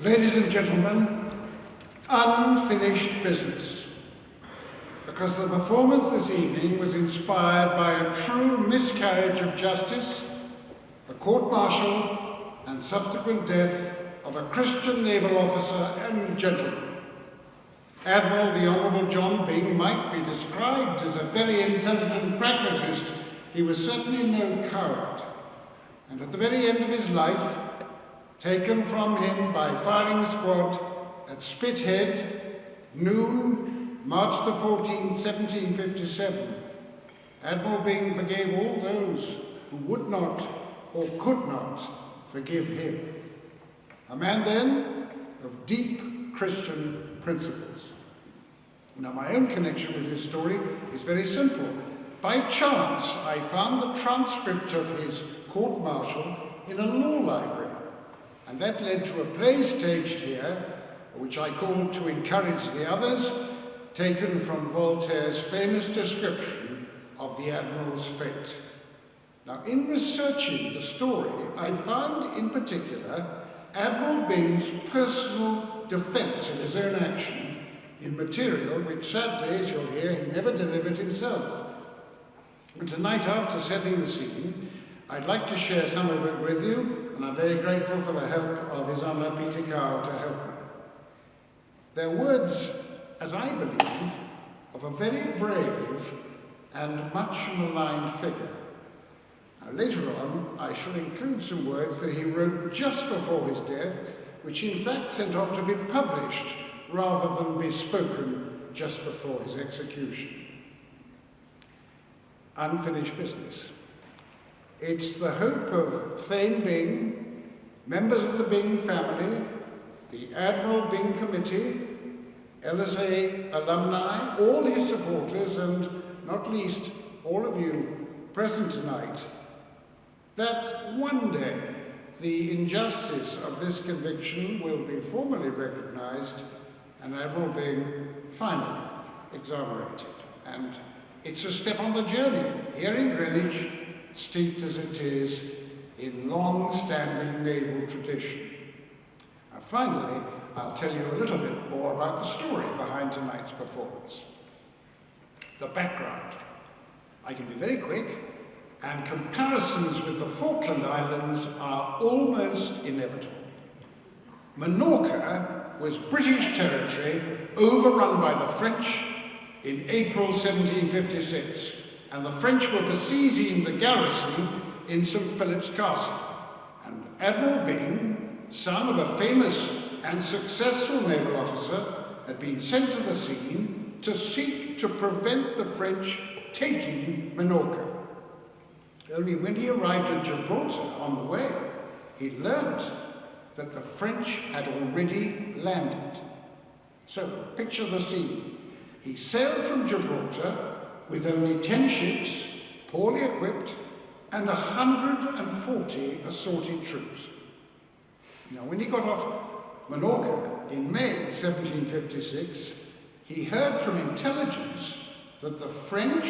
Ladies and gentlemen, unfinished business. Because the performance this evening was inspired by a true miscarriage of justice, the court-martial and subsequent death of a Christian naval officer and gentleman. Admiral the Honourable John Byng might be described as a very intelligent pragmatist. He was certainly no coward. And at the very end of his life, taken from him by firing squad at Spithead, noon, March the 14th, 1757, Admiral Byng forgave all those who would not or could not forgive him. A man then of deep Christian principles. Now, my own connection with his story is very simple. By chance, I found the transcript of his court-martial in a law library, and that led to a play staged here, which I called To Encourage the Others, taken from Voltaire's famous description of the Admiral's fate. Now, in researching the story, I found in particular Admiral Byng's personal defence of his own action in material which, sadly, as you'll hear, he never delivered himself. And tonight, after setting the scene, I'd like to share some of it with you, and I'm very grateful for the help of His Honour Peter Cow to help me. They're words, as I believe, of a very brave and much maligned figure. Now, later on, I shall include some words that he wrote just before his death, which in fact sent off to be published rather than be spoken just before his execution. Unfinished business. It's the hope of Thane Byng, members of the Byng family, the Admiral Byng Committee, LSA alumni, all his supporters, and not least all of you present tonight, that one day the injustice of this conviction will be formally recognized and Admiral Byng finally exonerated. And it's a step on the journey here in Greenwich, steeped as it is in long-standing naval tradition. Now, finally, I'll tell you a little bit more about the story behind tonight's performance. The background. I can be very quick, and comparisons with the Falkland Islands are almost inevitable. Minorca was British territory overrun by the French in April 1756, and the French were besieging the garrison in St. Philip's Castle. And Admiral Byng, son of a famous and successful naval officer, had been sent to the scene to seek to prevent the French taking Minorca. Only when he arrived at Gibraltar on the way, he learned that the French had already landed. So, picture the scene. He sailed from Gibraltar with only 10 ships, poorly equipped, and 140 assorted troops. Now, when he got off Minorca in May 1756, he heard from intelligence that the French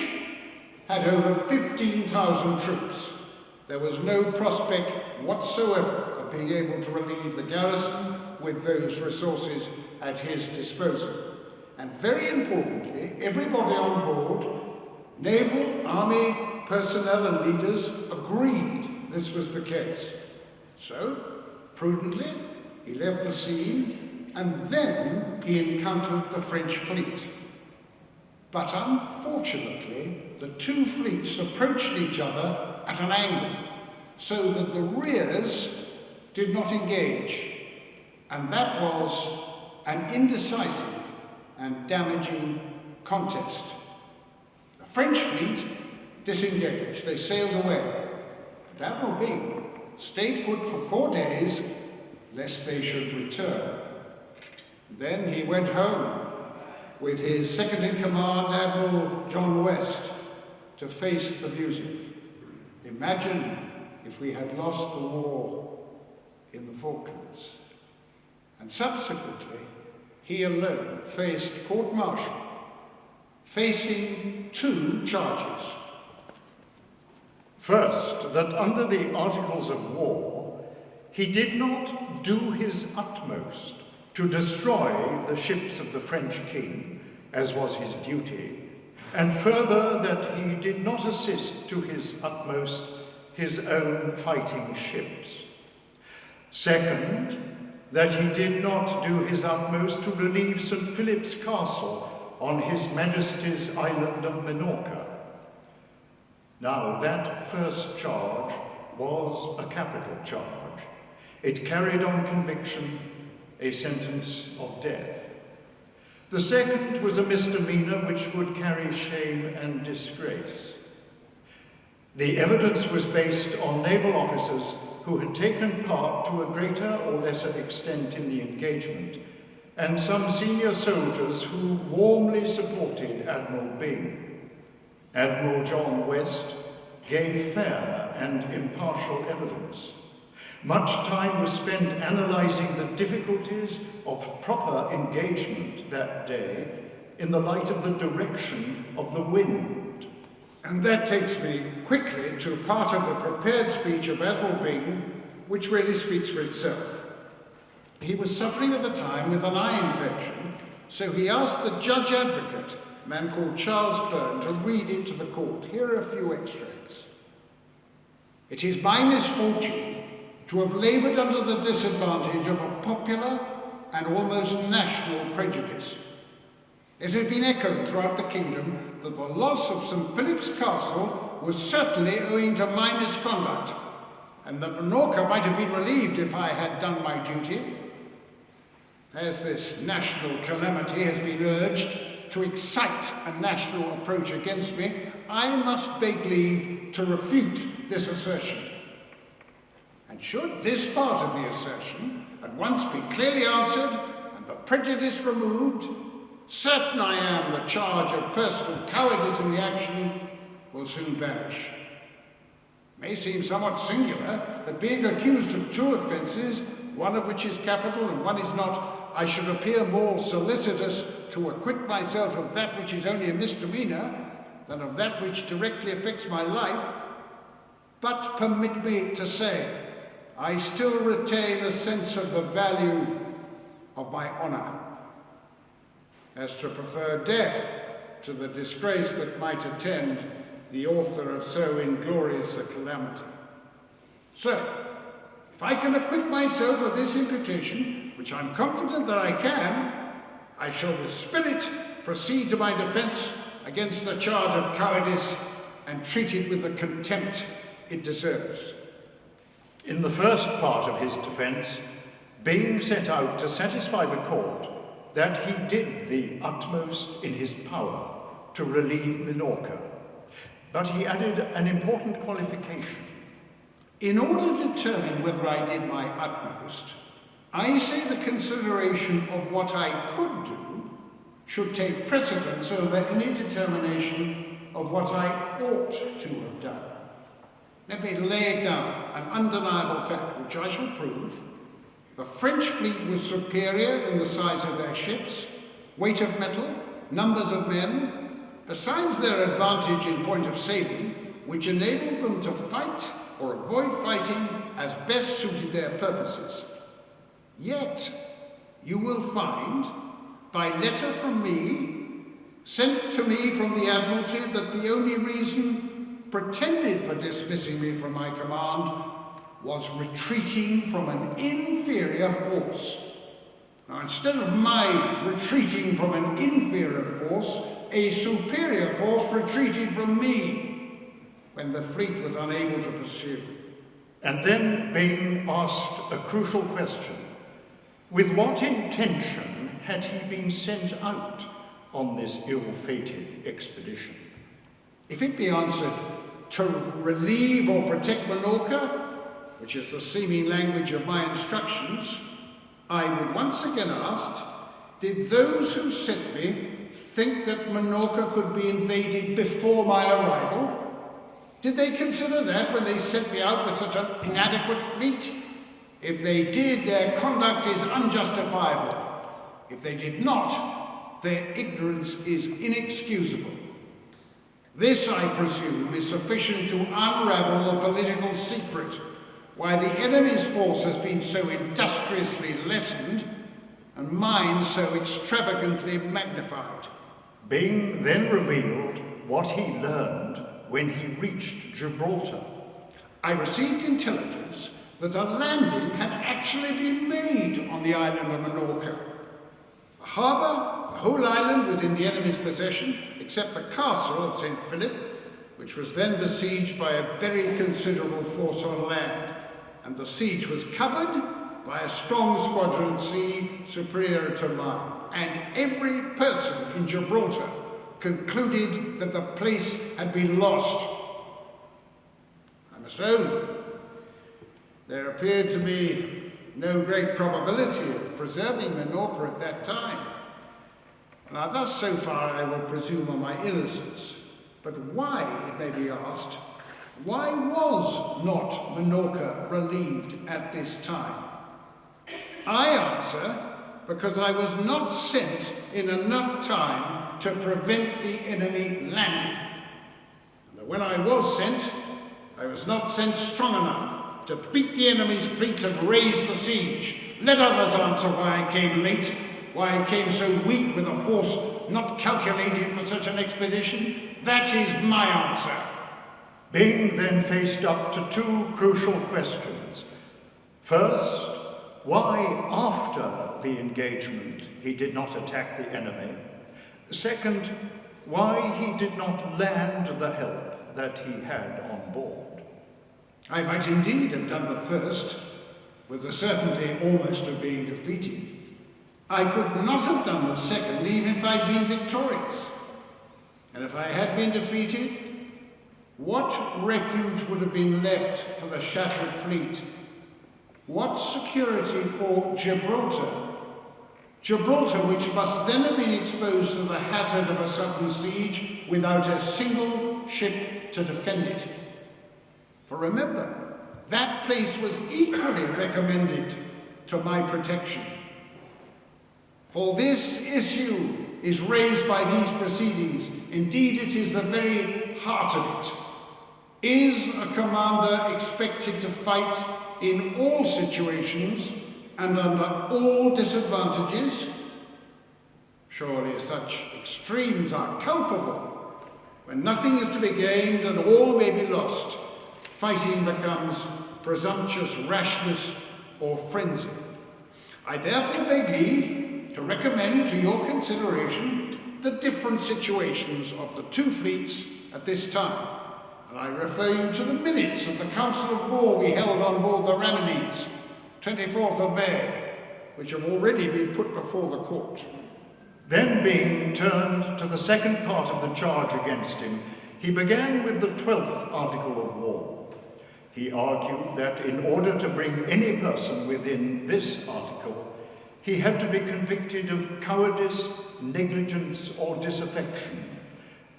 had over 15,000 troops. There was no prospect whatsoever of being able to relieve the garrison with those resources at his disposal. And very importantly, everybody on board, naval, army, personnel and leaders, agreed this was the case. So, prudently, he left the scene, and then he encountered the French fleet. But unfortunately, the two fleets approached each other at an angle, so that the rears did not engage, and that was an indecisive and damaging contest. The French fleet disengaged. They sailed away. But Admiral Byng stayed put for 4 days, lest they should return. Then he went home with his second-in-command, Admiral John West, to face the music. Imagine if we had lost the war in the Falklands. And subsequently, he alone faced court-martial, facing 2 charges. First, that under the Articles of War, he did not would do his utmost to destroy the ships of the French king, as was his duty, and further, that he did not assist to his utmost his own fighting ships. Second, that he did not do his utmost to relieve St. Philip's Castle on His Majesty's island of Minorca. Now, that first charge was a capital charge. It carried on conviction a sentence of death. The second was a misdemeanor which would carry shame and disgrace. The evidence was based on naval officers who had taken part to a greater or lesser extent in the engagement, and some senior soldiers who warmly supported Admiral Byng. Admiral John West gave fair and impartial evidence. Much time was spent analysing the difficulties of proper engagement that day in the light of the direction of the wind. And that takes me quickly to part of the prepared speech of Admiral Byng, which really speaks for itself. He was suffering at the time with an eye infection, so he asked the judge advocate, a man called Charles Fern, to read it to the court. Here are a few extracts. "It is my misfortune to have laboured under the disadvantage of a popular and almost national prejudice. It has been echoed throughout the kingdom that the loss of St. Philip's Castle was certainly owing to my misconduct, and that Minorca might have been relieved if I had done my duty. As this national calamity has been urged to excite a national approach against me, I must beg leave to refute this assertion. And should this part of the assertion at once be clearly answered and the prejudice removed, certain I am the charge of personal cowardice in the action will soon vanish. It may seem somewhat singular that being accused of two offences, one of which is capital and one is not, I should appear more solicitous to acquit myself of that which is only a misdemeanour than of that which directly affects my life. But permit me to say, I still retain a sense of the value of my honour, as to prefer death to the disgrace that might attend the author of so inglorious a calamity. So, if I can acquit myself of this imputation, which I'm confident that I can, I shall with spirit proceed to my defence against the charge of cowardice and treat it with the contempt it deserves." In the first part of his defence, Byng set out to satisfy the court that he did the utmost in his power to relieve Minorca, but he added an important qualification. "In order to determine whether I did my utmost, I say the consideration of what I could do should take precedence over any determination of what I ought to have done. Let me lay it down, an undeniable fact, which I shall prove. The French fleet was superior in the size of their ships, weight of metal, numbers of men, besides their advantage in point of sailing, which enabled them to fight or avoid fighting as best suited their purposes. Yet, you will find, by letter from me, sent to me from the Admiralty, that the only reason pretended for dismissing me from my command was retreating from an inferior force. Now, instead of my retreating from an inferior force, a superior force retreated from me when the fleet was unable to pursue." And then Byng asked a crucial question. With what intention had he been sent out on this ill-fated expedition? If it be answered, to relieve or protect Minorca, which is the seeming language of my instructions, I would once again ask, did those who sent me think that Minorca could be invaded before my arrival? Did they consider that when they sent me out with such an inadequate fleet? If they did, their conduct is unjustifiable. If they did not, their ignorance is inexcusable. This, I presume, is sufficient to unravel the political secret why the enemy's force has been so industriously lessened and mine so extravagantly magnified. Byng then revealed what he learned when he reached Gibraltar. I received intelligence that a landing had actually been made on the island of Minorca. The harbour, the whole island was in the enemy's possession, except the castle of St. Philip, which was then besieged by a very considerable force on land, and the siege was covered by a strong squadron at sea superior to mine. And every person in Gibraltar concluded that the place had been lost. I must own, there appeared to be no great probability of preserving Minorca at that time. Now thus so far I will presume on my innocence. But why, it may be asked, why was not Minorca relieved at this time? I answer, because I was not sent in enough time to prevent the enemy landing. And that when I was sent, I was not sent strong enough to beat the enemy's fleet and raise the siege. Let others answer why I came late, why I came so weak with a force not calculated for such an expedition. That is my answer. Byng then faced up to two crucial questions. First, why after the engagement he did not attack the enemy? Second, why he did not land the help that he had on board. I might indeed have done the first, with the certainty almost of being defeated. I could not have done the second even if I'd been victorious. And if I had been defeated, what refuge would have been left for the shattered fleet? What security for Gibraltar? Gibraltar, which must then have been exposed to the hazard of a sudden siege without a single ship to defend it. For remember, that place was equally recommended to my protection. For this issue is raised by these proceedings. Indeed, it is the very heart of it. Is a commander expected to fight in all situations and under all disadvantages? Surely such extremes are culpable. When nothing is to be gained and all may be lost, fighting becomes presumptuous rashness or frenzy. I therefore beg leave to recommend to your consideration the different situations of the two fleets at this time. And I refer you to the minutes of the Council of War we held on board the Ramillies, 24th of May, which have already been put before the court. Then Byng turned to the second part of the charge against him. He began with the 12th Article of War. He argued that in order to bring any person within this article, he had to be convicted of cowardice, negligence, or disaffection,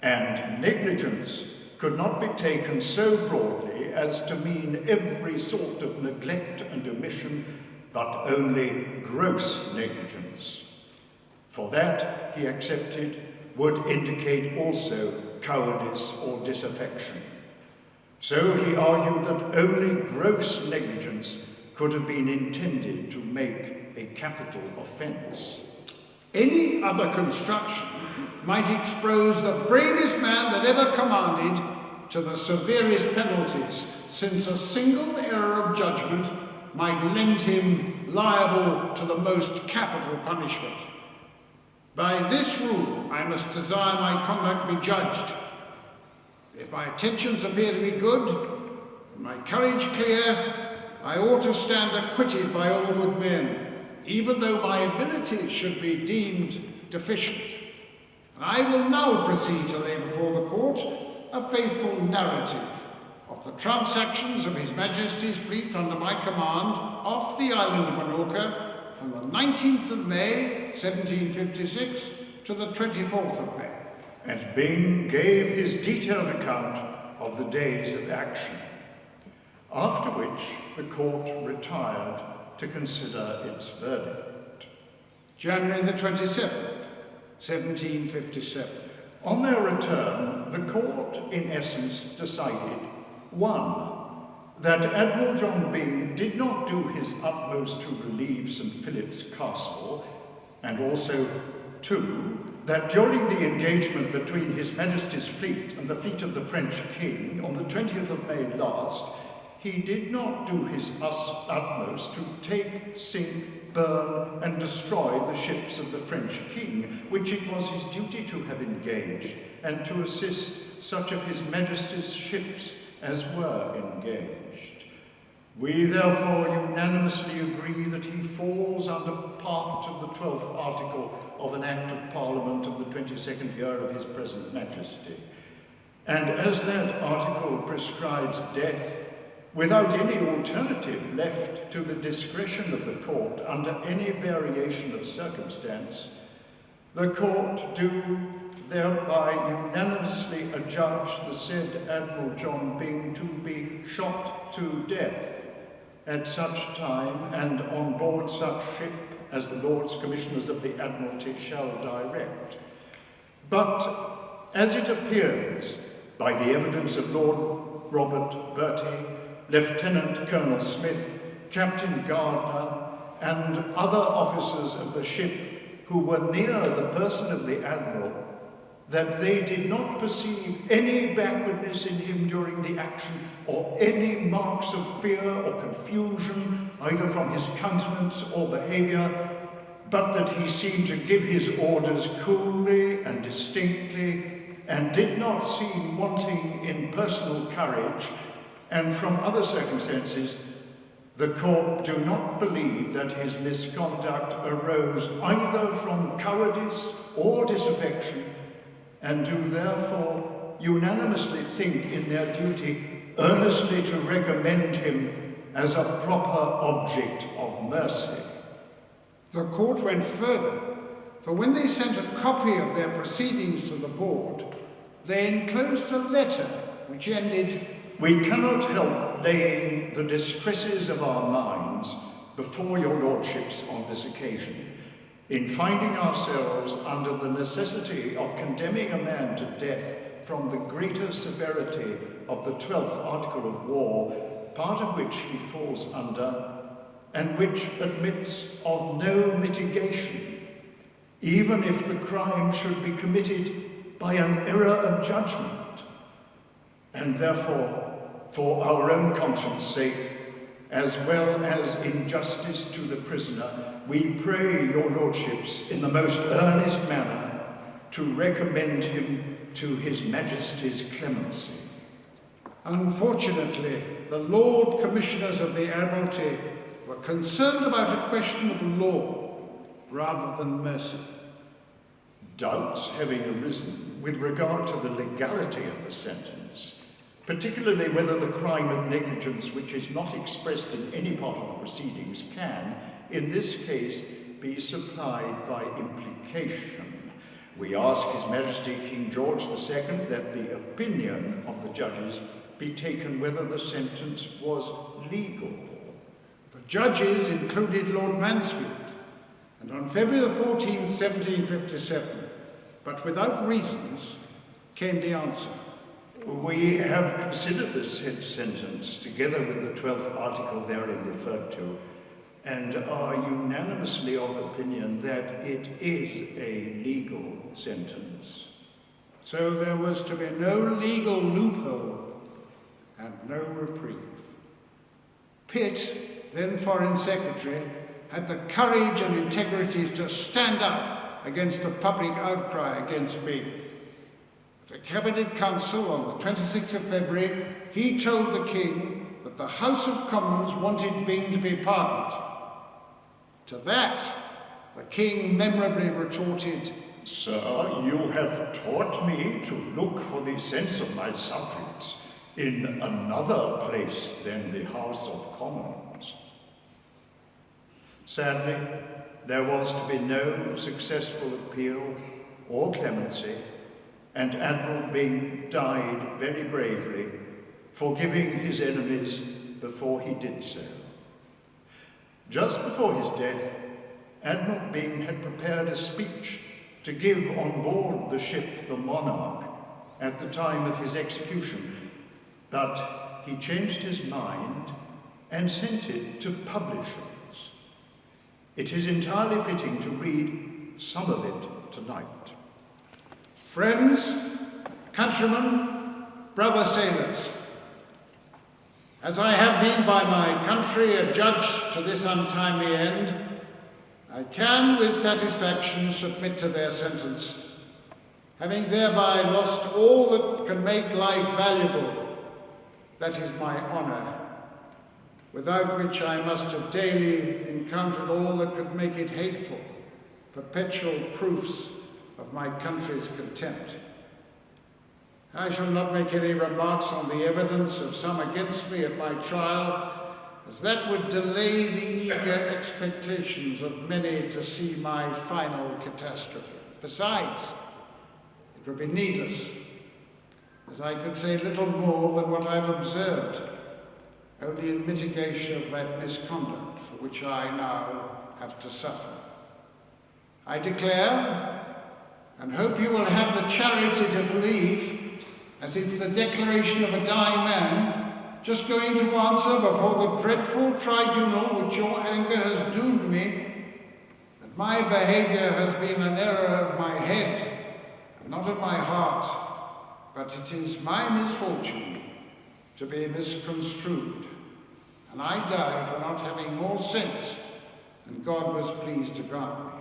and negligence could not be taken so broadly as to mean every sort of neglect and omission, but only gross negligence. For that, he accepted, would indicate also cowardice or disaffection. So he argued that only gross negligence could have been intended to make a capital offence. Any other construction might expose the bravest man that ever commanded to the severest penalties, since a single error of judgment might lend him liable to the most capital punishment. By this rule, I must desire my conduct be judged. If my intentions appear to be good, and my courage clear, I ought to stand acquitted by all good men, even though my ability should be deemed deficient. And I will now proceed to lay before the court a faithful narrative of the transactions of His Majesty's fleet under my command off the island of Minorca from the 19th of May, 1756 to the 24th of May. And Byng gave his detailed account of the days of action, after which the court retired to consider its verdict. January the 27th, 1757. On their return, the court, in essence, decided 1. that Admiral John Byng did not do his utmost to relieve St. Philip's Castle, and also, 2, that during the engagement between His Majesty's fleet and the fleet of the French king on the 20th of May last, he did not do his utmost to take, sink, burn, and destroy the ships of the French king, which it was his duty to have engaged, and to assist such of His Majesty's ships as were engaged. We therefore unanimously agree that he falls under part of the 12th article of an Act of Parliament of the 22nd year of His present Majesty. And as that article prescribes death, without any alternative left to the discretion of the court under any variation of circumstance, the court do thereby unanimously adjudge the said Admiral John Byng to be shot to death at such time and on board such ship as the Lords Commissioners of the Admiralty shall direct. But as it appears by the evidence of Lord Robert Bertie, Lieutenant Colonel Smith, Captain Gardner, and other officers of the ship who were near the person of the Admiral, that they did not perceive any backwardness in him during the action, or any marks of fear or confusion, either from his countenance or behaviour, but that he seemed to give his orders coolly and distinctly, and did not seem wanting in personal courage. And from other circumstances, the court do not believe that his misconduct arose either from cowardice or disaffection, and do therefore unanimously think in their duty earnestly to recommend him as a proper object of mercy. The court went further, for when they sent a copy of their proceedings to the board, they enclosed a letter which ended, "We cannot help laying the distresses of our minds before your lordships on this occasion, in finding ourselves under the necessity of condemning a man to death from the greater severity of the 12th article of war, part of which he falls under, and which admits of no mitigation, even if the crime should be committed by an error of judgment. And therefore, for our own conscience' sake, as well as in justice to the prisoner, we pray your lordships in the most earnest manner to recommend him to His Majesty's clemency." Unfortunately, the Lord Commissioners of the Admiralty were concerned about a question of law rather than mercy. Doubts having arisen with regard to the legality of the sentence, particularly whether the crime of negligence which is not expressed in any part of the proceedings can, in this case, be supplied by implication, we ask His Majesty King George II that the opinion of the judges be taken whether the sentence was legal. The judges included Lord Mansfield, and on February the 14th, 1757, but without reasons, came the answer. We have considered this said sentence together with the 12th article therein referred to, and are unanimously of opinion that it is a legal sentence. So there was to be no legal loophole and no reprieve. Pitt, then Foreign Secretary, had the courage and integrity to stand up against the public outcry against Byng. At a Cabinet Council on the 26th of February, he told the King that the House of Commons wanted Byng to be pardoned. To that, the King memorably retorted, "Sir, you have taught me to look for the sense of my subjects in another place than the House of Commons." Sadly, there was to be no successful appeal or clemency, and Admiral Byng died very bravely, forgiving his enemies before he did so. Just before his death, Admiral Byng had prepared a speech to give on board the ship the Monarch at the time of his execution, but he changed his mind and sent it to publishers. It is entirely fitting to read some of it tonight. Friends, countrymen, brother sailors, as I have been by my country adjudged to this untimely end, I can with satisfaction submit to their sentence, having thereby lost all that can make life valuable, that is my honour, without which I must have daily encountered all that could make it hateful, perpetual proofs of my country's contempt. I shall not make any remarks on the evidence of some against me at my trial, as that would delay the eager expectations of many to see my final catastrophe. Besides, it would be needless, as I could say little more than what I've observed, only in mitigation of that misconduct for which I now have to suffer. I declare, and hope you will have the charity to believe, as it's the declaration of a dying man, just going to answer before the dreadful tribunal which your anger has doomed me, that my behaviour has been an error of my head, and not of my heart, but it is my misfortune to be misconstrued, and I die for not having more sense than God was pleased to grant me.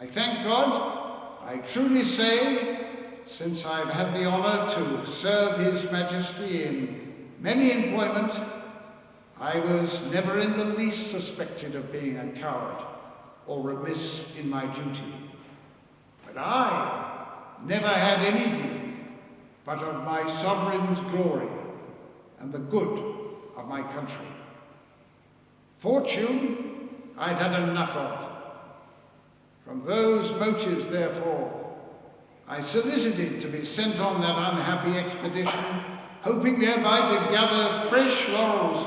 I thank God, I truly say, since I've had the honour to serve His Majesty in many employment, I was never in the least suspected of being a coward or remiss in my duty. But I never had any view but of my sovereign's glory and the good of my country. Fortune I'd had enough of. From those motives, therefore, I solicited to be sent on that unhappy expedition, hoping thereby to gather fresh laurels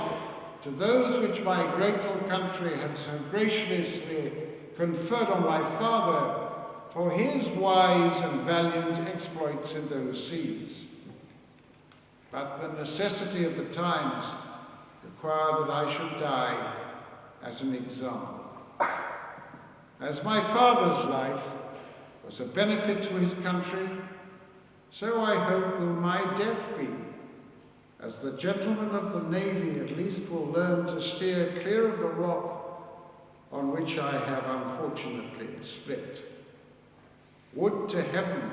to those which my grateful country had so graciously conferred on my father for his wise and valiant exploits in those seas. But the necessity of the times required that I should die as an example. As my father's life was a benefit to his country, so I hope will my death be, as the gentlemen of the Navy at least will learn to steer clear of the rock on which I have unfortunately split. Would to heaven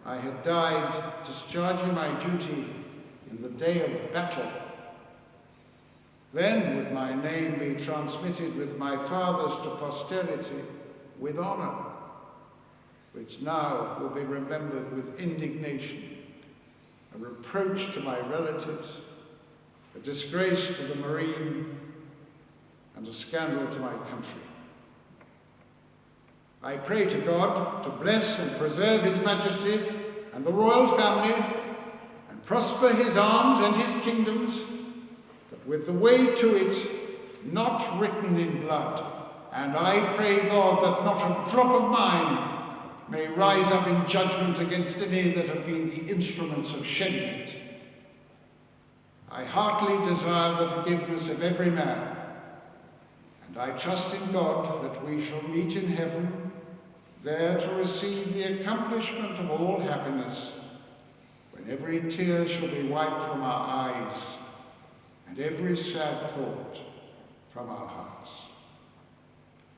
I had died discharging my duty in the day of battle. Then would my name be transmitted with my father's to posterity with honour, which now will be remembered with indignation, a reproach to my relatives, a disgrace to the Marine, and a scandal to my country. I pray to God to bless and preserve His Majesty and the royal family, and prosper his arms and his kingdoms, but with the way to it not written in blood. And I pray God that not a drop of mine may rise up in judgment against any that have been the instruments of shedding it. I heartily desire the forgiveness of every man, and I trust in God that we shall meet in heaven, there to receive the accomplishment of all happiness, when every tear shall be wiped from our eyes, and every sad thought from our hearts.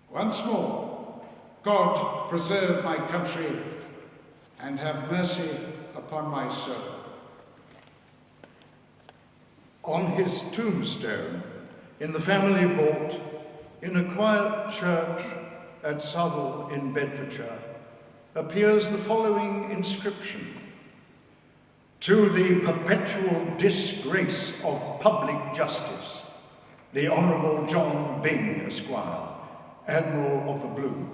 Once more, God preserve my country and have mercy upon my soul. On his tombstone, in the family vault, in a quiet church at Southall in Bedfordshire, appears the following inscription: "To the perpetual disgrace of public justice, the Honourable John Byng, Esquire, Admiral of the Blue,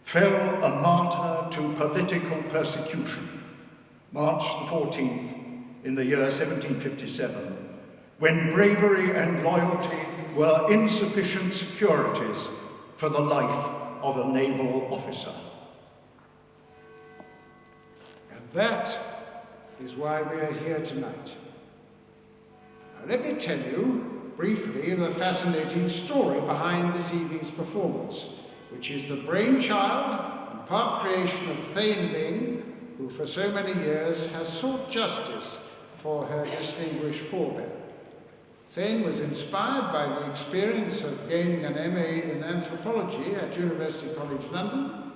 fell a martyr to political persecution, March the 14th in the year 1757, when bravery and loyalty were insufficient securities for the life of a naval officer." And that is why we are here tonight. Now, let me tell you briefly the fascinating story behind this evening's performance, which is the brainchild and part creation of Thane Bing, who for so many years has sought justice for her distinguished forebear. Thane was inspired by the experience of gaining an MA in anthropology at University College London,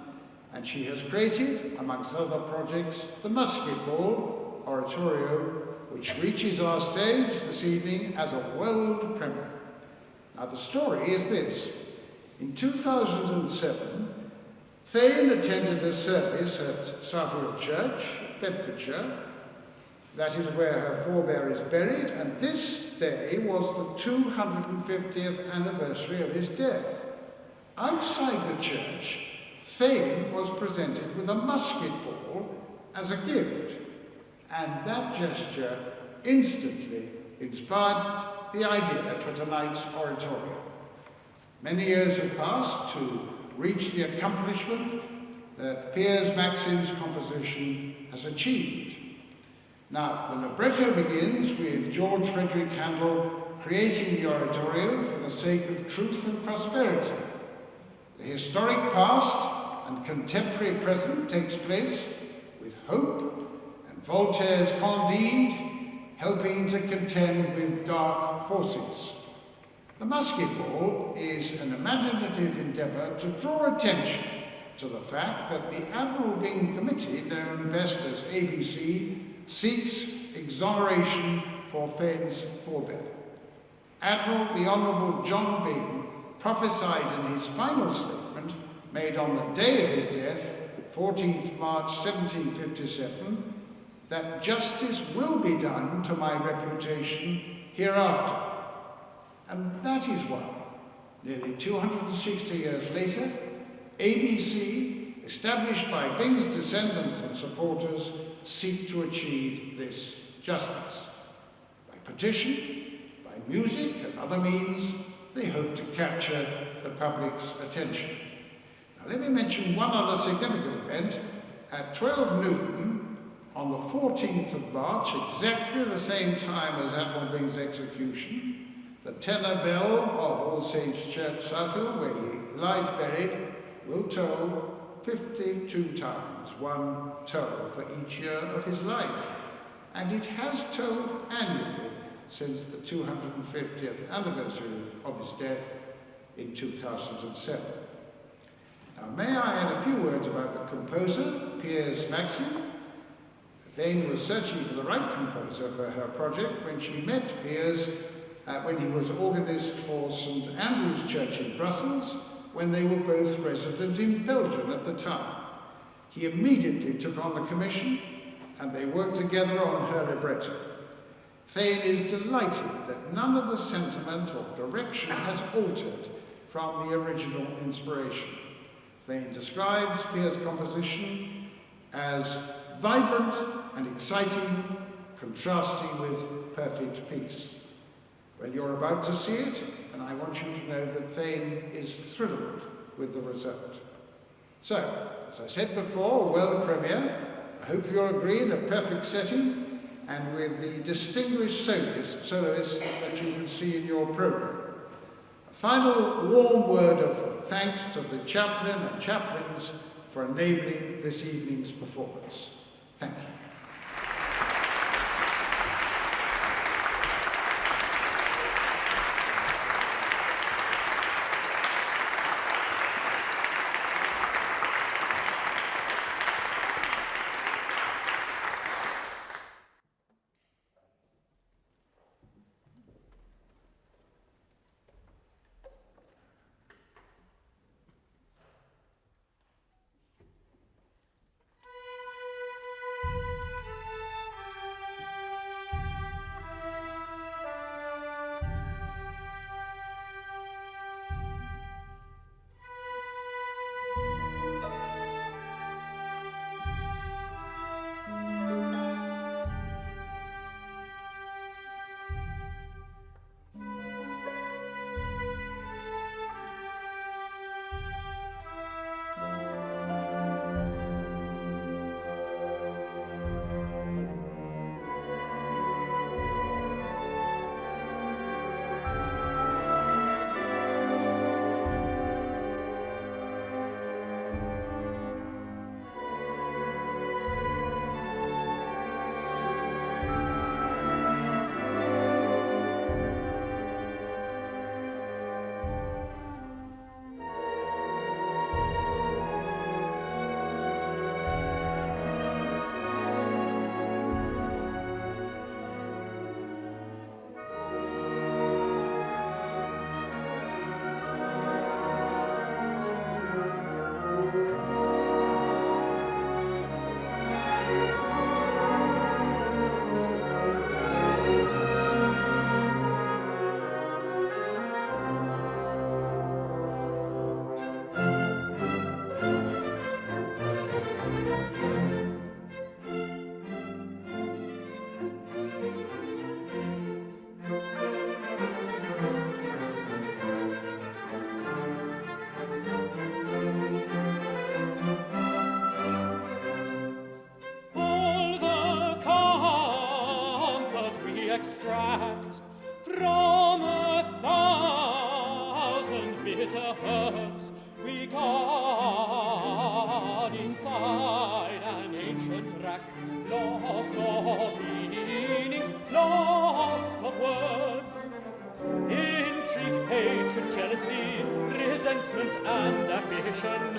and she has created, amongst other projects, the Musket Oratorio, which reaches our stage this evening as a world premiere. Now, the story is this. In 2007, Thane attended a service at Southfield Church, Bedfordshire. That is where her forebear is buried, and this day was the 250th anniversary of his death. Outside the church, Thane was presented with a musket ball as a gift, and that gesture instantly inspired the idea for tonight's oratorio. Many years have passed to reach the accomplishment that Piers Maxim's composition has achieved. Now, the libretto begins with George Frederick Handel creating the oratorio for the sake of truth and prosperity. The historic past and contemporary present takes place with hope and Voltaire's Candide helping to contend with dark forces. The musket ball is an imaginative endeavour to draw attention to the fact that the Admiral Byng Committee, known best as ABC, seeks exoneration for Thane's forebear. Admiral the Honourable John Byng prophesied in his final statement, made on the day of his death, 14th March 1757, that justice will be done to my reputation hereafter. And that is why, nearly 260 years later, ABC, established by Byng's descendants and supporters, seek to achieve this justice. By petition, by music and other means, they hope to capture the public's attention. Now, let me mention one other significant event. At 12 noon, on the 14th of March, exactly the same time as Admiral Byng's execution, the tenor bell of All Saints Church, Southfield, where he lies buried, will toll 52 times, one toll for each year of his life. And it has tolled annually since the 250th anniversary of his death in 2007. Now, may I add a few words about the composer, Piers Maxim? Thane was searching for the right composer for her project when she met Piers when he was organist for St Andrew's Church in Brussels, when they were both resident in Belgium at the time. He immediately took on the commission, and they worked together on her libretto. Thane is delighted that none of the sentiment or direction has altered from the original inspiration. Thane describes Piers' composition as vibrant and exciting, contrasting with perfect peace. Well, you're about to see it, and I want you to know that Thane is thrilled with the result. So, as I said before, a world premiere. I hope you'll agree in a perfect setting and with the distinguished soloists that you can see in your programme. A final warm word of thanks to the chaplain and chaplains for enabling this evening's performance. Thank you. extract from 1,000 bitter herbs we guard inside an ancient rack, lost of meanings, lost of words. Intrigue, hatred, jealousy, resentment, and ambition.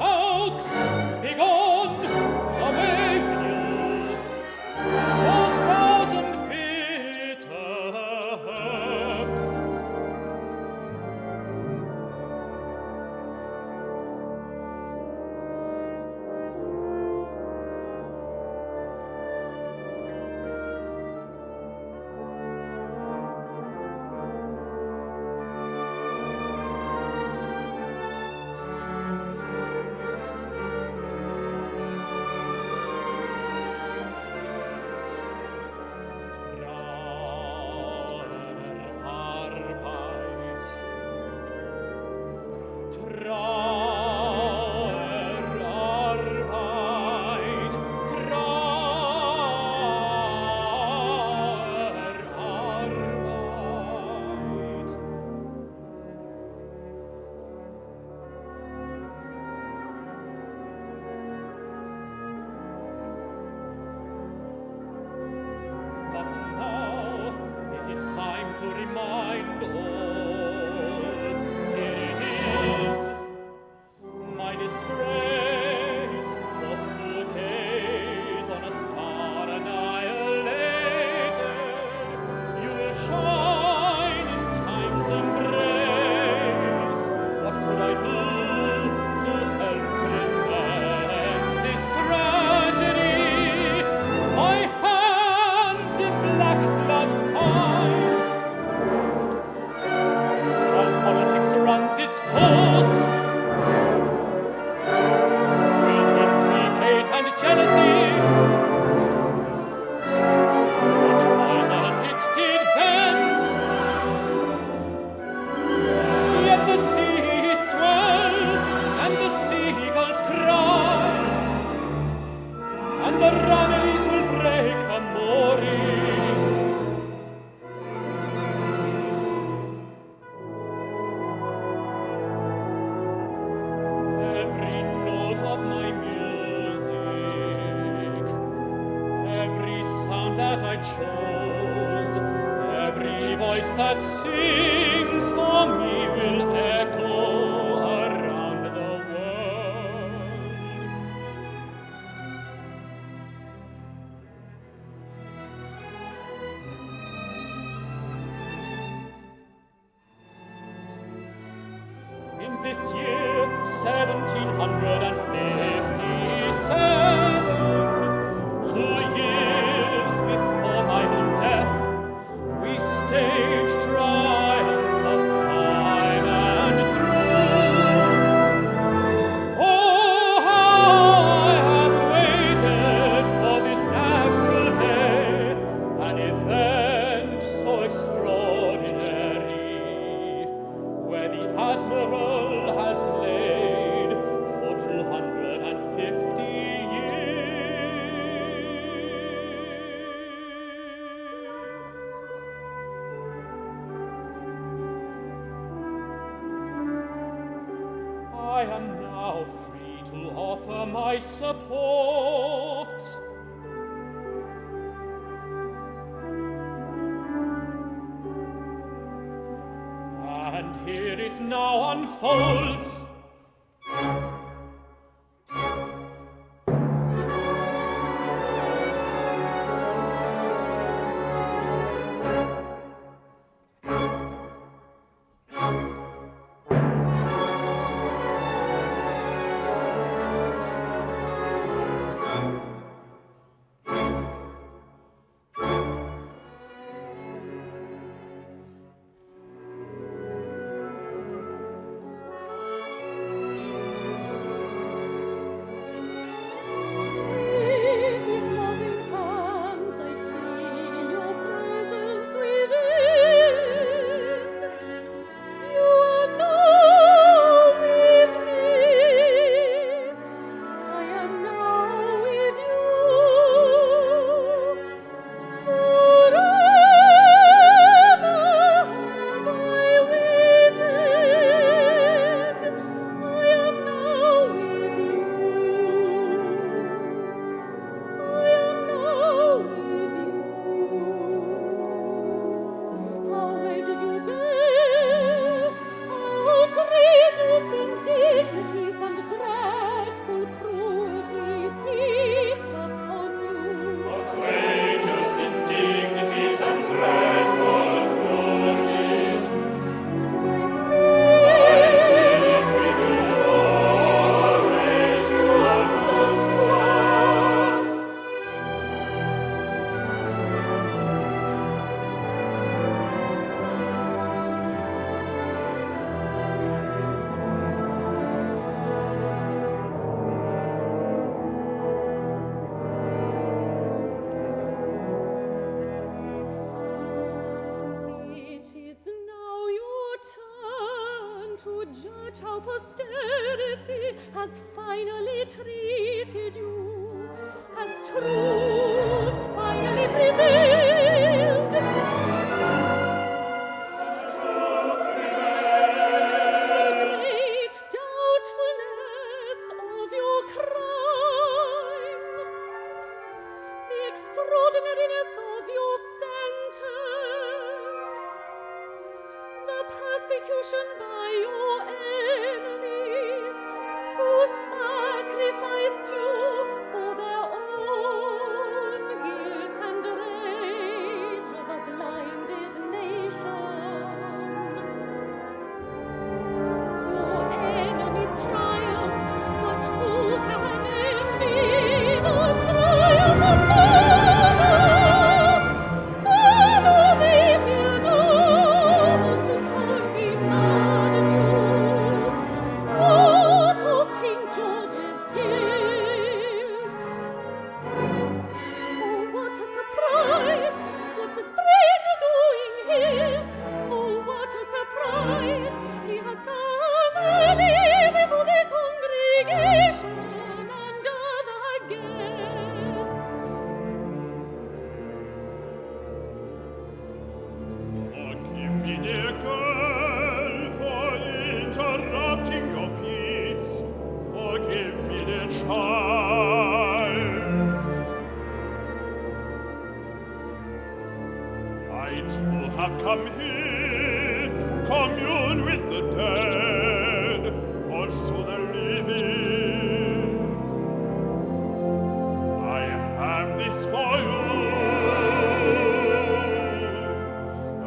Out, begone, away with you. Those 1,000 bitter herbs. To remind all, here it is, my disgrace, forced to gaze on a star annihilated. You will shine in time's embrace. What could I do to help prevent this tragedy? My hands in black gloves tied. Politics runs its course. Will intrigue, hate, and jealousy. Such poison it did vent. Yet the sea swells, and the seagulls cry, and the runways will break her moorings. Every note of my music, every sound that I chose, every voice that sings for me will echo around the world. In this year 1757, 2 years before my own death, we staged triumph of time and truth. Oh, how I have waited for this actual day, an event so extraordinary, where the Admiral has laid for 250 years. I am now free to offer my support. And here it now unfolds. Watch how posterity has finally treated you. Has truth finally prevailed? Has truth prevailed? The great doubtfulness of your crime, the extraordinariness of your sentence, the persecution by your enemies, who sacrificed you for their own guilt and rage, the blinded nation. Your enemies triumphed, but who can envy the triumph of murder? Oh, no, they fear not to carry murdered you out of King George's guilt. Oh, what a surprise! What's the stranger doing here? Oh, what a surprise! He has come early before the congregation and other guests. Forgive me, dear girl, for interrupting your peace. Forgive me, dear child. I too have come here to commune with the dead, also the living. I have this for you,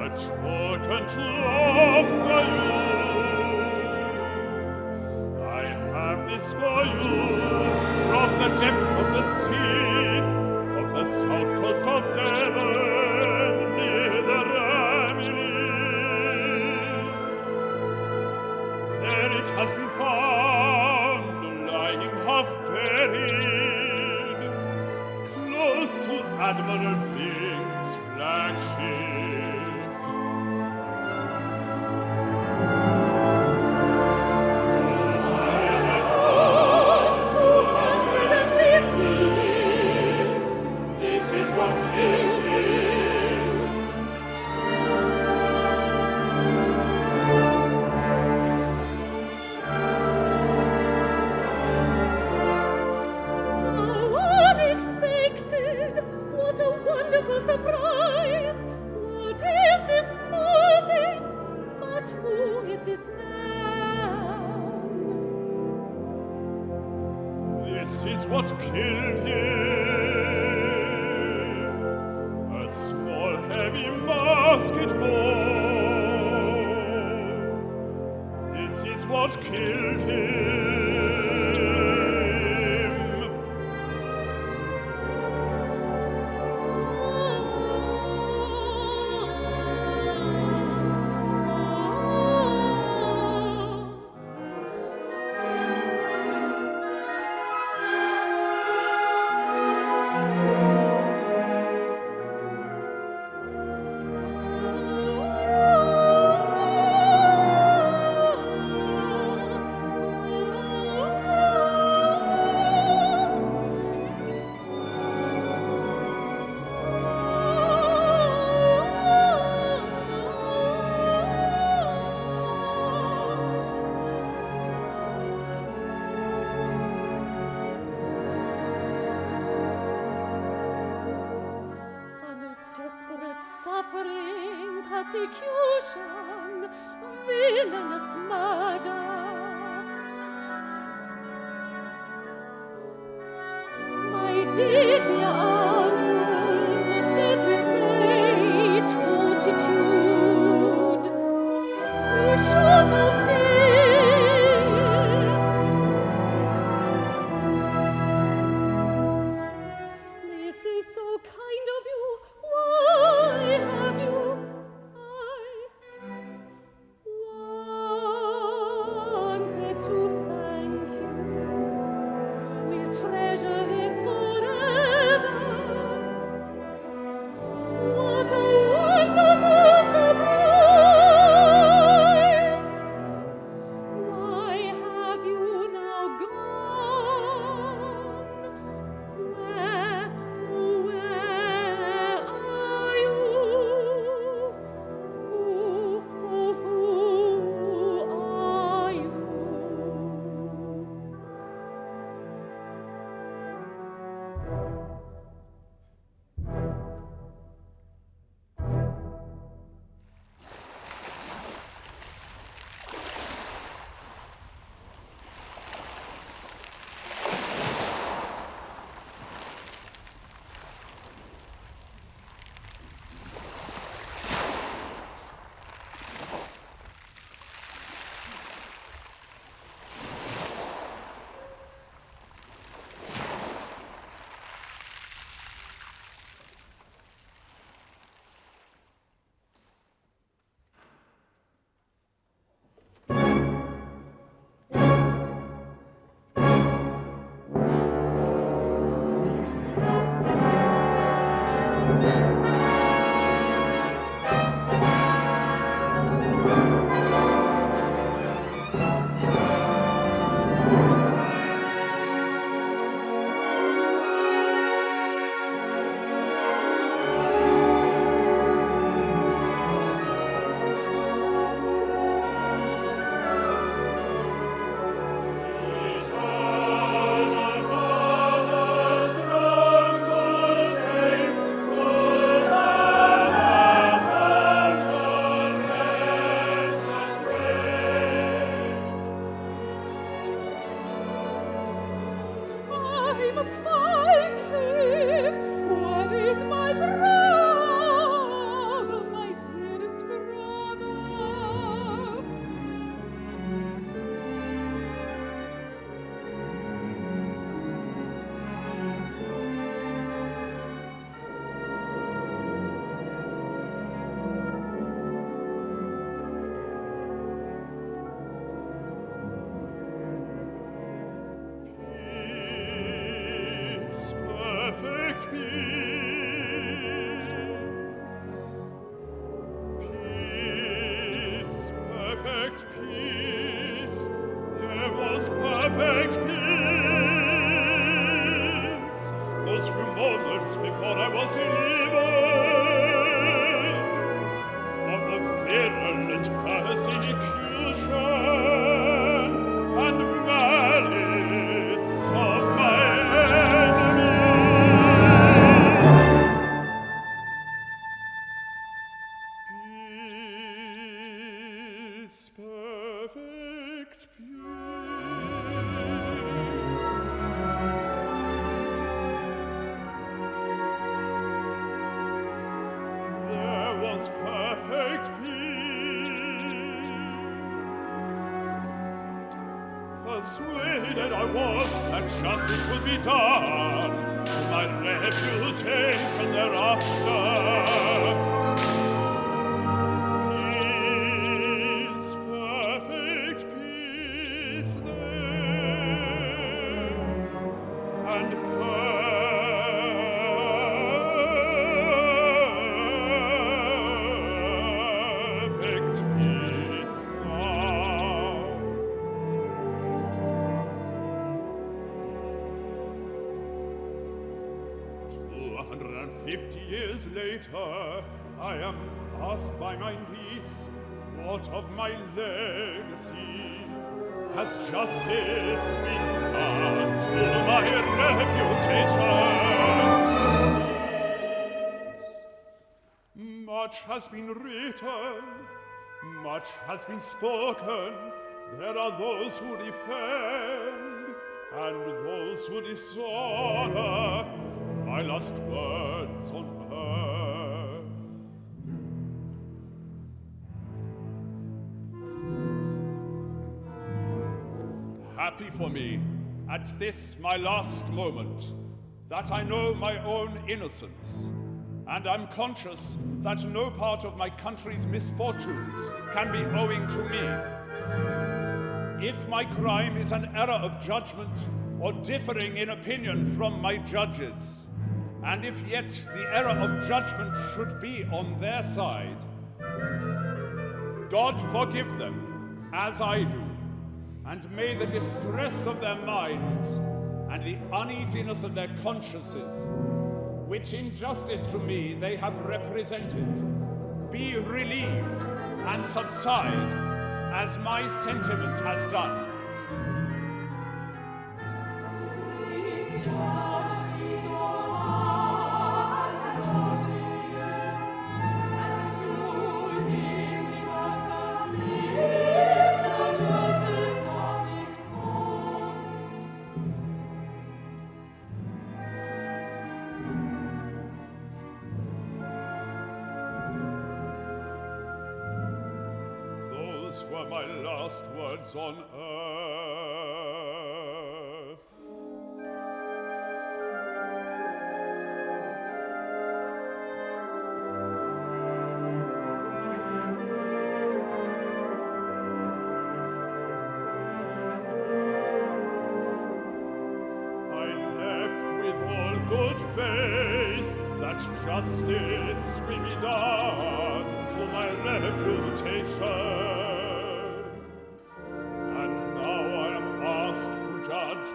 a token to offer you. I have this for you from the depth of the sea, of the south coast of Devon, near the Ramillies. There it has been found, lying half buried, close to Admiral Byng's flagship. This is what killed him. How unexpected! What a wonderful surprise! What is this small thing? But who is this man? This is what killed him. A small heavy musket ball. This is what killed him. A most desperate suffering, persecution, villainous murder. My dear uncle, must every great fortitude. You should not fear. This is so kind of you. Why have you? Why I must find him. Where is my brother, my dearest brother? Before I was delivered of the virulent persecution and malice of my enemies. Peace, perfect peace. Perfect peace. Persuaded I was that justice would be done, my reputation thereafter. Peace, perfect peace there, and peace now. 250 years later, I am asked by my niece, what of my legacy? Has justice been done to my reputation? Much has been written, much has been spoken. There are those who defend and those who dishonor my last words on earth. Happy for me, at this my last moment, that I know my own innocence, and I'm conscious that no part of my country's misfortunes can be owing to me. If my crime is an error of judgment or differing in opinion from my judges, and if yet the error of judgment should be on their side, God forgive them, as I do, and may the distress of their minds and the uneasiness of their consciences, which in justice to me they have represented, be relieved and subside, as my sentiment has done. Those were my last words on earth. I left with all good faith that justice will be done to my reputation.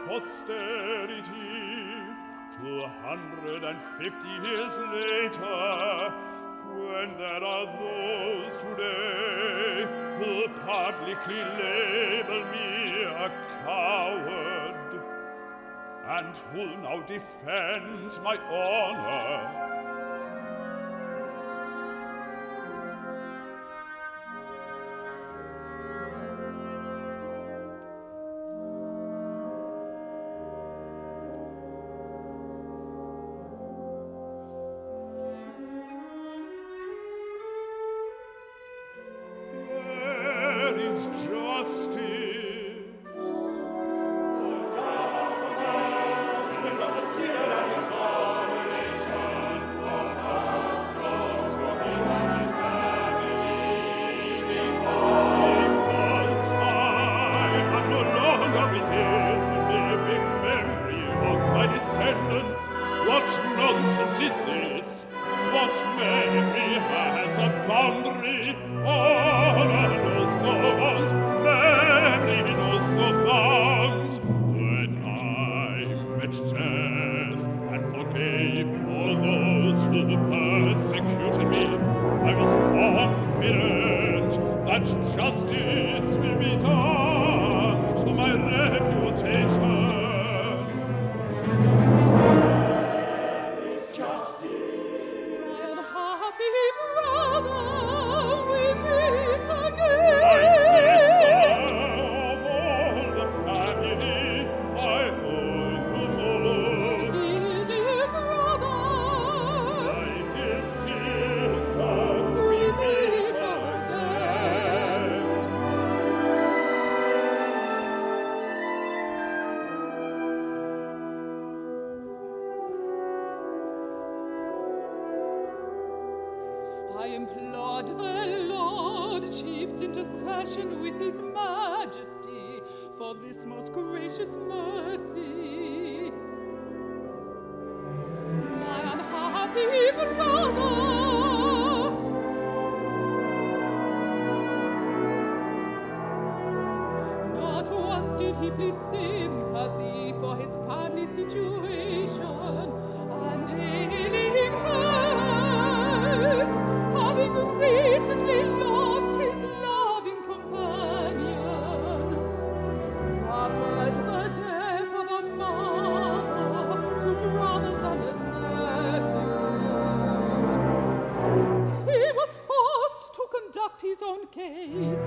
Posterity 250 years later, when there are those today who publicly label me a coward, and who now defends my honor. I implored the Lordship's intercession with His Majesty for this most gracious mercy. My unhappy brother, not once did he plead sympathy for his family situation and ailing health, having recently lost his loving companion, suffered the death of a mother, two brothers and a nephew. He was forced to conduct his own case.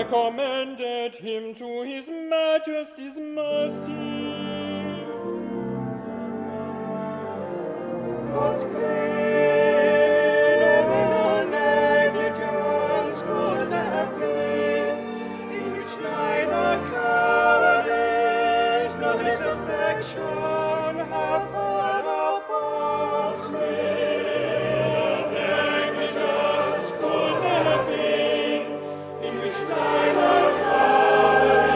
Recommended him to His Majesty's mercy. What criminal negligence could there have been in which neither cowardice nor disaffection have had a part? Negligence could there have been in which neither cowardice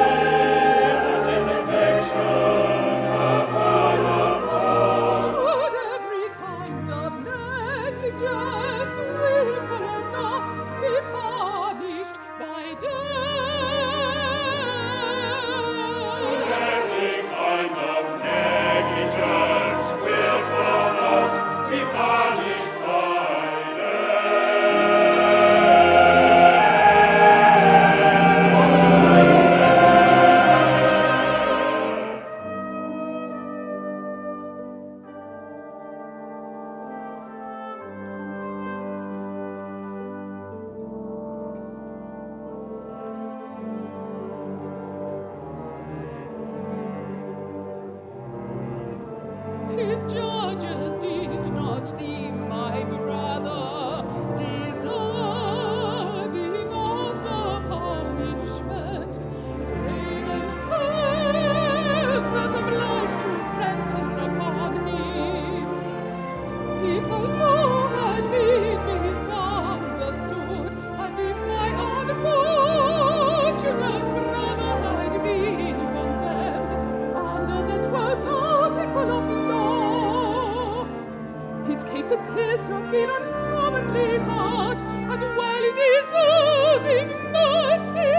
and disaffection have had a part. Would every kind of negligence, willful or not, be punished by death? Should every kind of negligence, willful or not, be punished by His judges did not deem my brother deserving of the punishment. They themselves felt obliged to sentence upon him. If the law had been misunderstood, and if my unfortunate brother had been condemned under the 12th article of law, his case appears to have been uncommonly hard and well deserving mercy.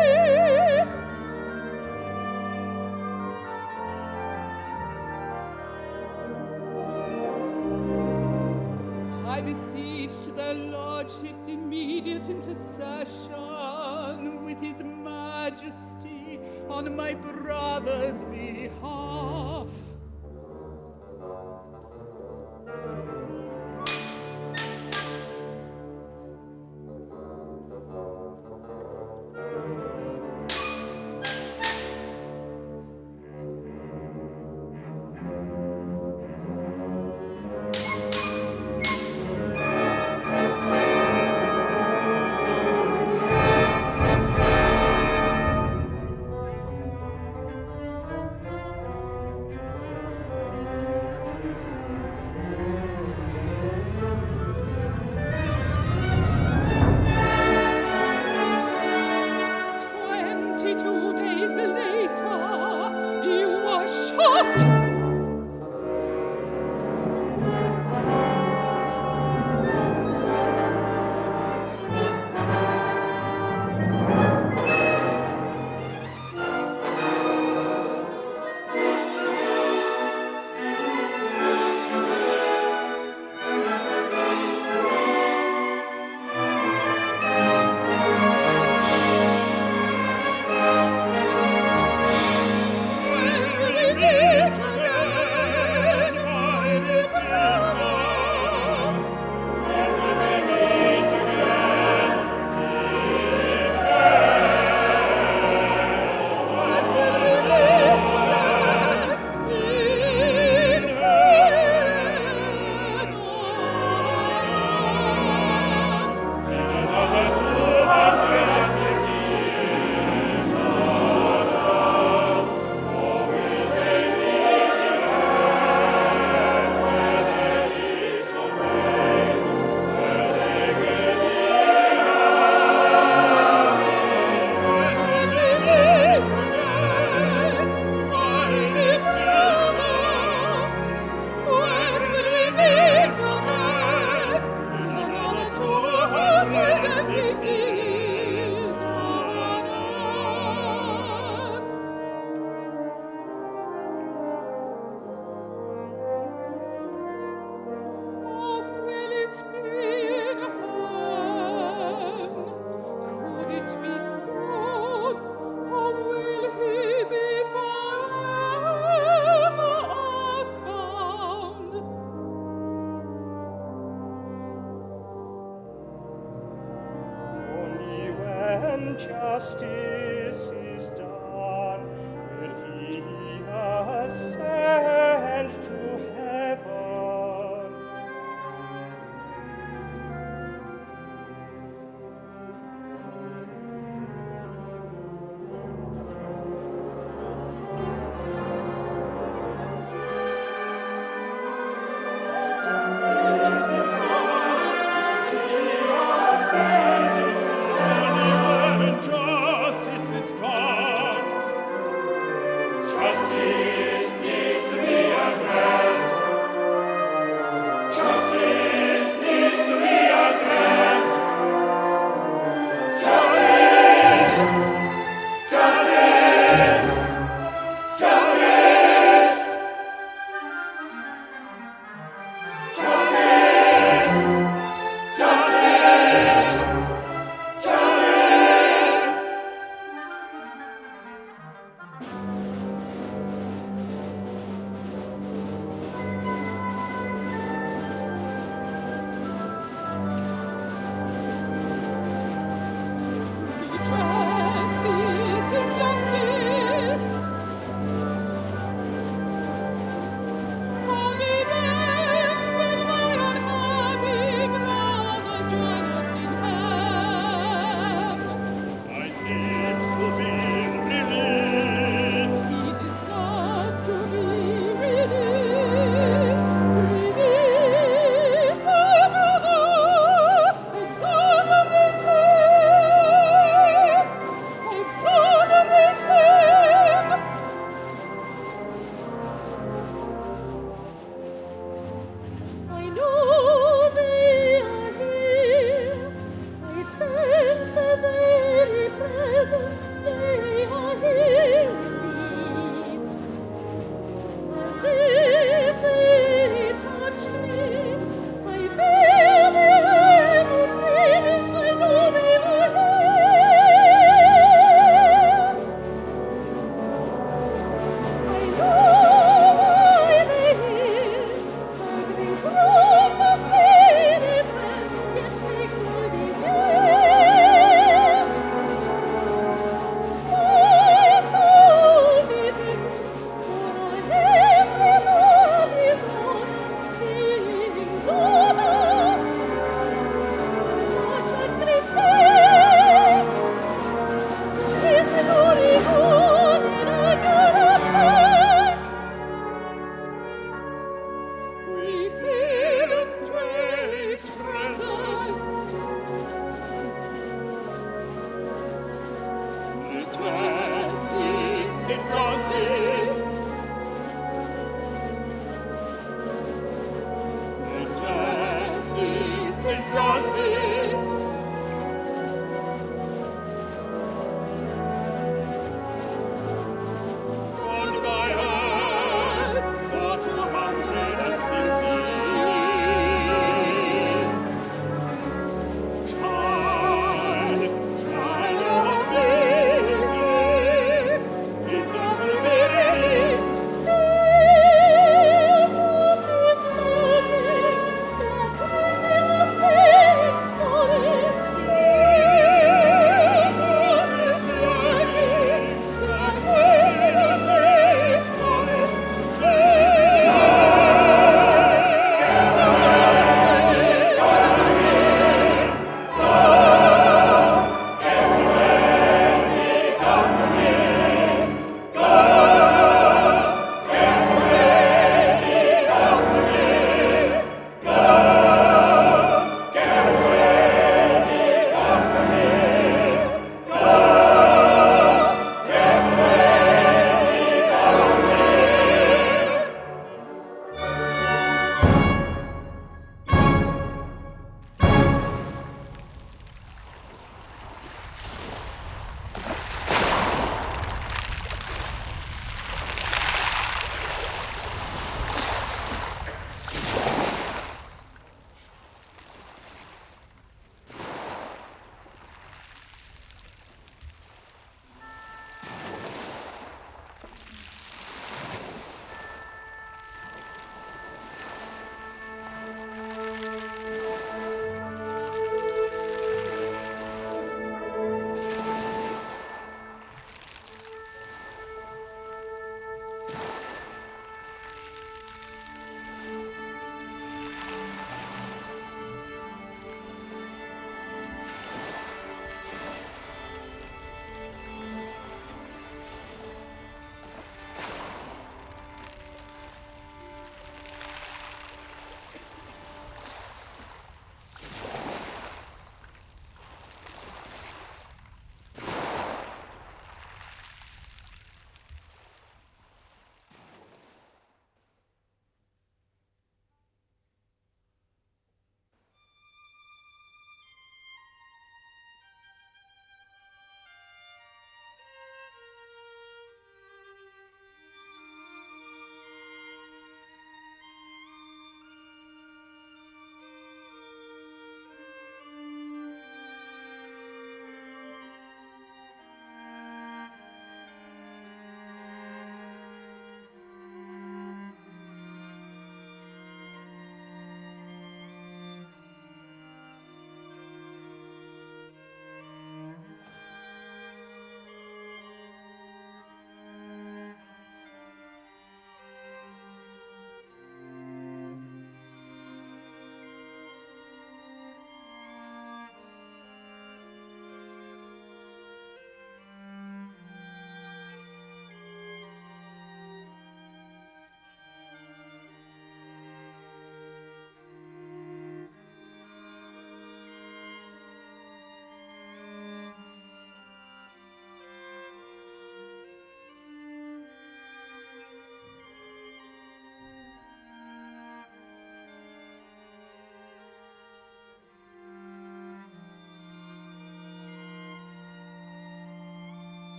I beseeched their lordship's immediate intercession with His Majesty on my brother's behalf. when justice is done, will he ascend to heaven. Justice is done. Justice needs to be addressed. Justice needs to be addressed. Justice! Justice! Justice! Justice! Justice! Justice! Redress this injustice. Only then will my unhappy brother join us in heaven. I need to be released. He deserves to be released. Release my brother. Exonerate him. Exonerate him. I know they are here. I sense their very presence. They are here with me. As if they touched me, I feel their every feeling. I know they are here. I know why they're here. The great Rome must be depressed, yet takes all these years. My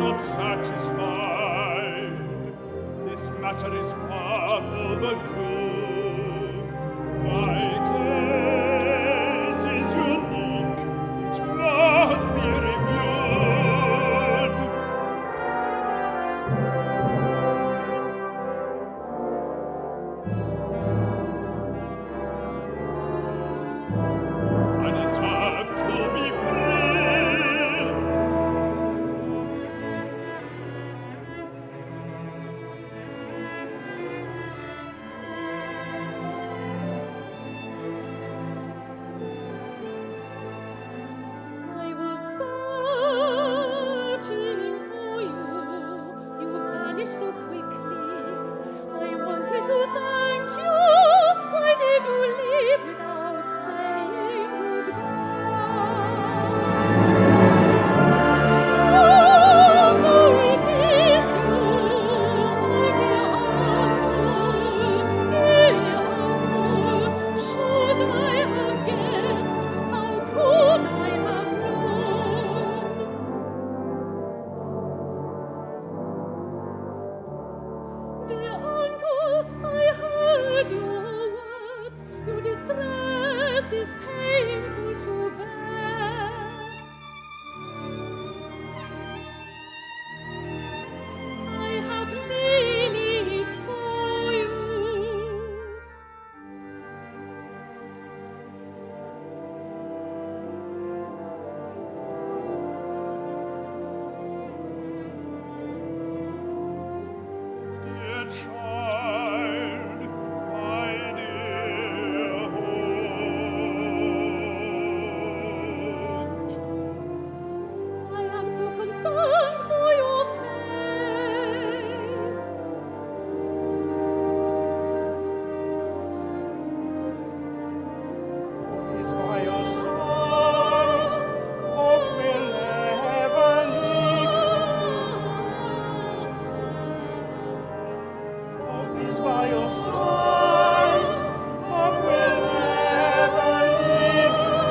not satisfied. This matter is far overdue. My case is unique. It must be reviewed. I deserve to be free. I was searching for you. You vanished so quickly. I wanted to thank you. Why did you leave without saying goodbye? Oh, so it is you, my dear uncle. Should I have guessed? How could I have known? Dear uncle, I heard your words. Your distress is painful to bear. I have lilies for you. Dear child, my dear heart, I am so concerned for your fate. Is by your side, hope will never leave you. Hope is by your side, hope will never leave you.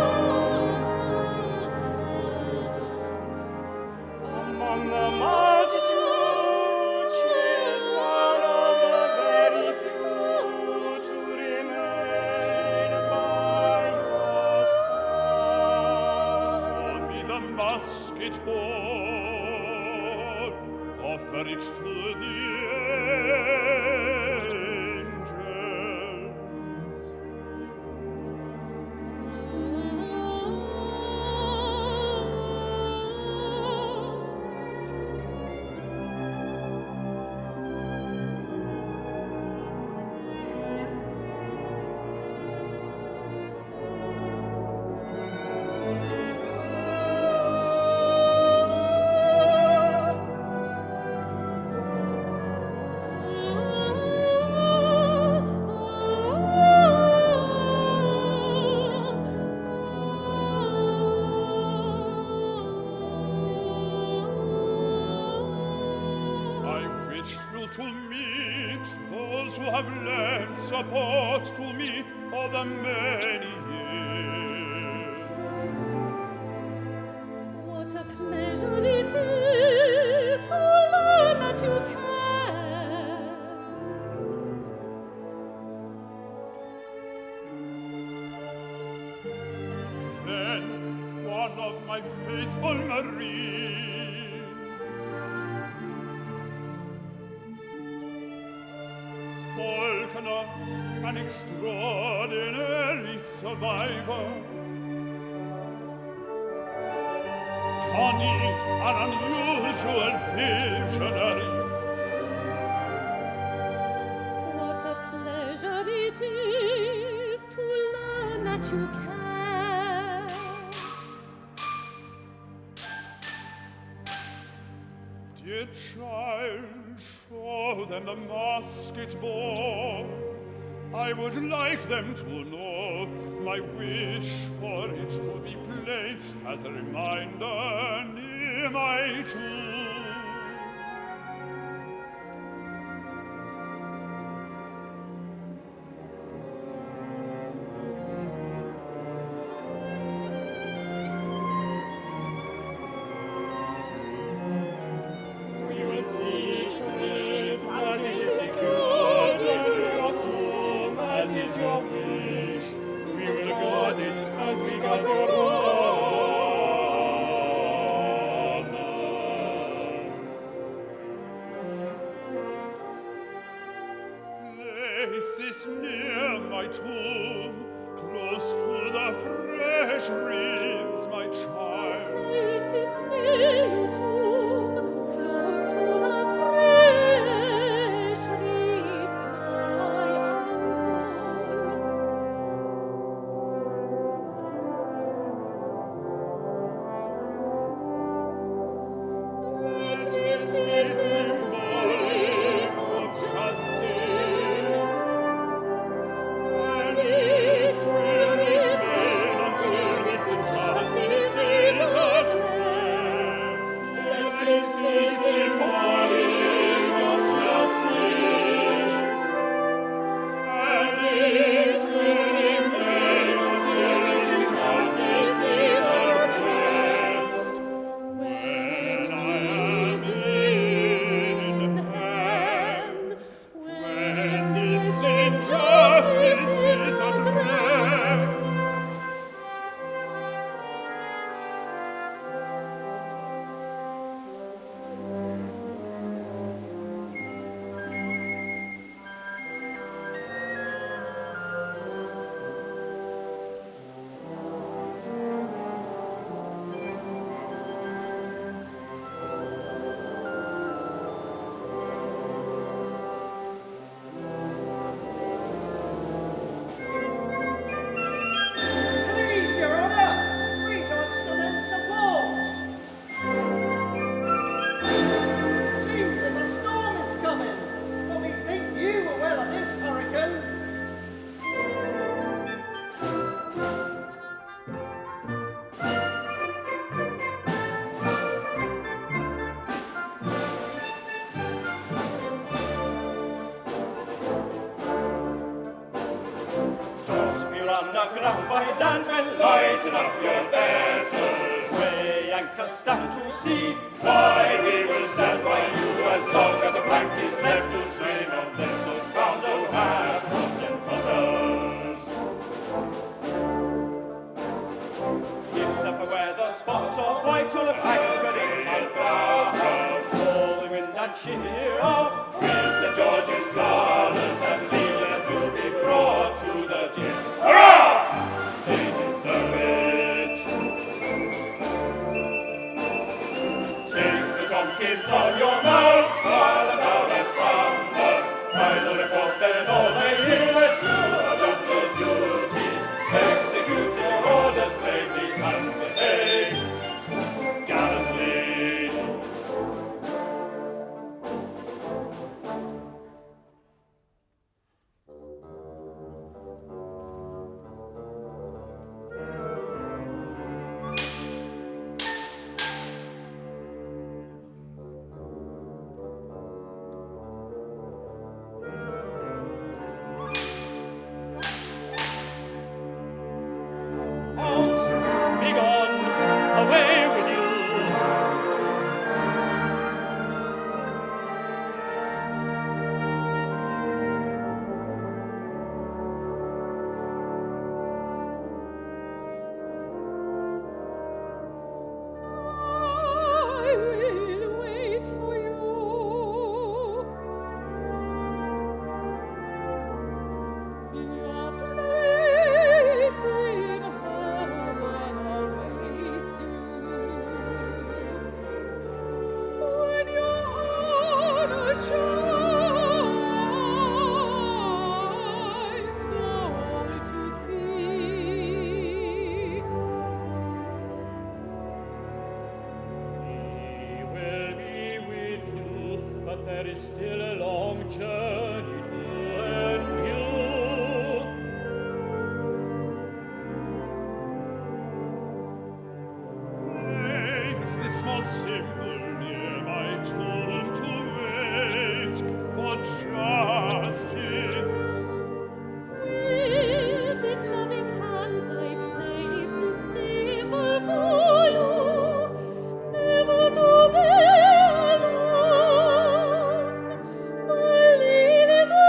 Among the multitude, she is one of the very few to remain by your side. show me the musket ball, offer it to the to meet those who have lent support to me over many years. What a pleasure it is to learn that you care. Then one of my faithful marines, Falconer, an extraordinary survivor, cunning, an unusual visionary. What a pleasure it is to learn that you care. Dear child, show them the musket ball. I would like them to know my wish for it to be placed as a reminder near my tomb. Is this near my tomb? Close to the fresh reeds, my child? Is this near your tomb? Close to the fresh reeds, my uncle? Let this be symbolic of justice, and it will remain until this injustice is addressed. Let this be symbolic of justice, and it will remain until this injustice is addressed. When I am in hand, when this injustice is addressed. Please, Your Honour, we want to lend support. Seems that a storm is coming, but we think you were well of this hurricane. Don't be run aground by landmen, lighten up your vessel. Weigh anchor, stand to sea. Why, we will stand by you as long as a plank is left to swing on. Let those found who have broken bottles. If the weather spots of white or of anchoring and far, all the wind and cheer off with St. George's colours and leave them to be brought to the gist. Hurrah! They deserve it. Take the donkey from your mouth while the bellers thunder. By the report then all they hear that you have done your duty. Execute your orders bravely and behave gallantly. Out, be gone, away with you. I will wait for you. Your place in heaven awaits you. When your honor shines for all to see. We will be with you, but there is still a long journey to endure. Is this more simple near my tomb to wait for justice? With these loving hands I place this symbol for you, never to be alone. My lilies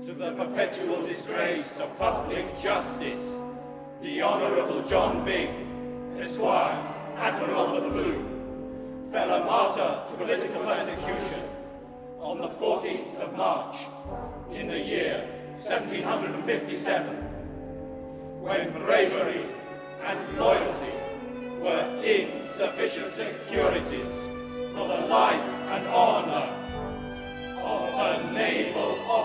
to the perpetual disgrace of public justice, the Honourable John Byng, Esquire, Admiral of the Blue, fell a martyr to political persecution on the 14th of March in the year 1757, when bravery and loyalty were insufficient securities for the life and honour of a naval officer.